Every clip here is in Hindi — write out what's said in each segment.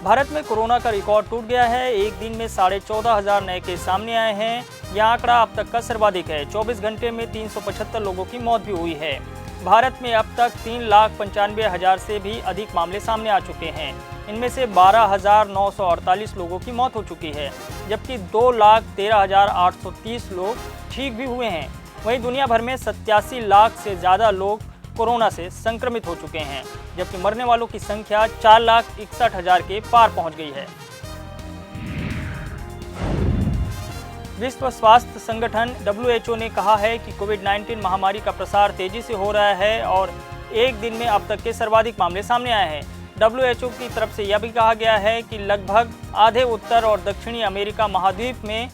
भारत में कोरोना का रिकॉर्ड टूट गया है। एक दिन में 14,500 नए केस सामने आए हैं। यह आंकड़ा अब तक का सर्वाधिक है। 24 घंटे में 375 लोगों की मौत भी हुई है। भारत में अब तक 3,95,000 से भी अधिक मामले सामने आ चुके हैं। इनमें से 12,948 लोगों की मौत हो चुकी है, जबकि 2,13,830 लोग ठीक भी हुए हैं। वहीं दुनिया भर में 87 लाख से ज़्यादा लोग कोरोना से संक्रमित हो चुके हैं, जबकि मरने वालों की संख्या 4,61,000 के पार पहुंच गई है। विश्व स्वास्थ्य संगठन WHO ने कहा है कि कोविड-19 महामारी का प्रसार तेजी से हो रहा है और एक दिन में अब तक के सर्वाधिक मामले सामने आए हैं। WHO की तरफ से यह भी कहा गया है कि लगभग आधे उत्तर और दक्षिणी अमेरिका महाद्वीप में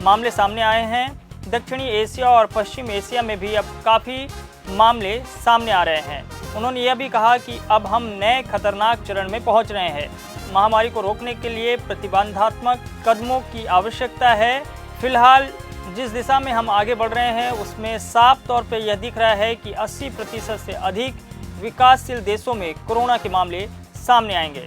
मामले सामने आए हैं। दक्षिणी एशिया और पश्चिम एशिया में भी अब काफ़ी मामले सामने आ रहे हैं। उन्होंने यह भी कहा कि अब हम नए खतरनाक चरण में पहुंच रहे हैं। महामारी को रोकने के लिए प्रतिबंधात्मक कदमों की आवश्यकता है। फिलहाल जिस दिशा में हम आगे बढ़ रहे हैं उसमें साफ तौर पर यह दिख रहा है कि 80% से अधिक विकासशील देशों में कोरोना के मामले सामने आएंगे।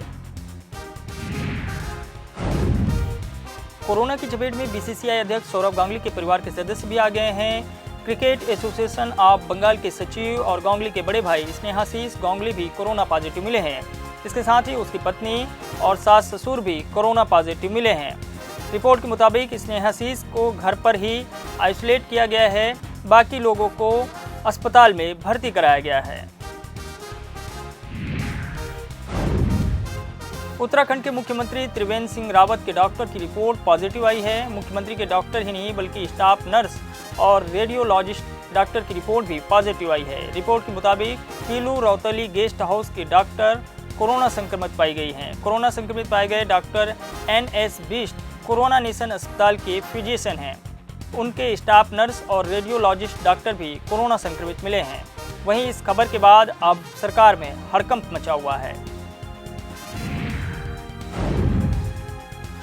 कोरोना की चपेट में BCCI अध्यक्ष सौरव गांगुली के परिवार के सदस्य भी आ गए हैं। क्रिकेट एसोसिएशन ऑफ बंगाल के सचिव और गांगुली के बड़े भाई स्नेहाशीष गांगुली भी कोरोना पॉजिटिव मिले हैं। इसके साथ ही उसकी पत्नी और सास ससुर भी कोरोना पॉजिटिव मिले हैं। रिपोर्ट के मुताबिक स्नेहाशीष को घर पर ही आइसोलेट किया गया है। बाकी लोगों को अस्पताल में भर्ती कराया गया है। उत्तराखंड के मुख्यमंत्री त्रिवेंद्र सिंह रावत के डॉक्टर की रिपोर्ट पॉजिटिव आई है। मुख्यमंत्री के डॉक्टर ही नहीं बल्कि स्टाफ नर्स और रेडियोलॉजिस्ट डॉक्टर की रिपोर्ट भी पॉजिटिव आई है। रिपोर्ट के मुताबिक कीलू रौतली गेस्ट हाउस के डॉक्टर कोरोना संक्रमित पाई गई हैं। कोरोना संक्रमित पाए गए doctor NS Bisht corona nation अस्पताल के फिजिशियन हैं। उनके स्टाफ नर्स और रेडियोलॉजिस्ट डॉक्टर भी कोरोना संक्रमित मिले हैं। वहीं इस खबर के बाद अब सरकार में हड़कंप मचा हुआ है।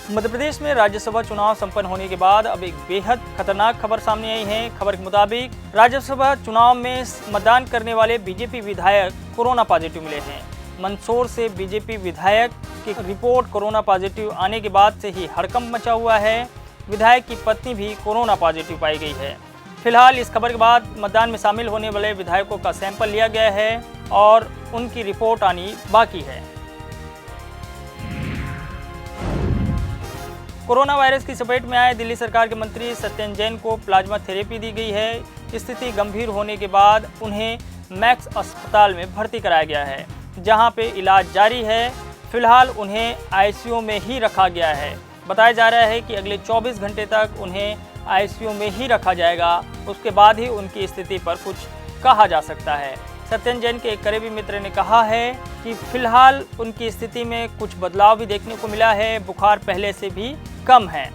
मध्य प्रदेश में राज्यसभा चुनाव संपन्न होने के बाद अब एक बेहद खतरनाक खबर सामने आई है। खबर के मुताबिक राज्यसभा चुनाव में मतदान करने वाले बीजेपी विधायक कोरोना पॉजिटिव मिले हैं। मंदसौर से बीजेपी विधायक की रिपोर्ट कोरोना पॉजिटिव आने के बाद से ही हड़कंप मचा हुआ है। विधायक की पत्नी भी कोरोना पॉजिटिव पाई गई है। फिलहाल इस खबर के बाद मतदान में शामिल होने वाले विधायकों का सैंपल लिया गया है और उनकी रिपोर्ट आनी बाकी है। कोरोना वायरस की चपेट में आए दिल्ली सरकार के मंत्री सत्येंद्र जैन को प्लाज्मा थेरेपी दी गई है। स्थिति गंभीर होने के बाद उन्हें मैक्स अस्पताल में भर्ती कराया गया है, जहां पे इलाज जारी है। फिलहाल उन्हें ICU में ही रखा गया है। बताया जा रहा है कि अगले 24 घंटे तक उन्हें ICU में ही रखा जाएगा। उसके बाद ही उनकी स्थिति पर कुछ कहा जा सकता है। सत्येंद्र जैन के एक करीबी मित्र ने कहा है कि फिलहाल उनकी स्थिति में कुछ बदलाव भी देखने को मिला है। बुखार पहले से भी कम है।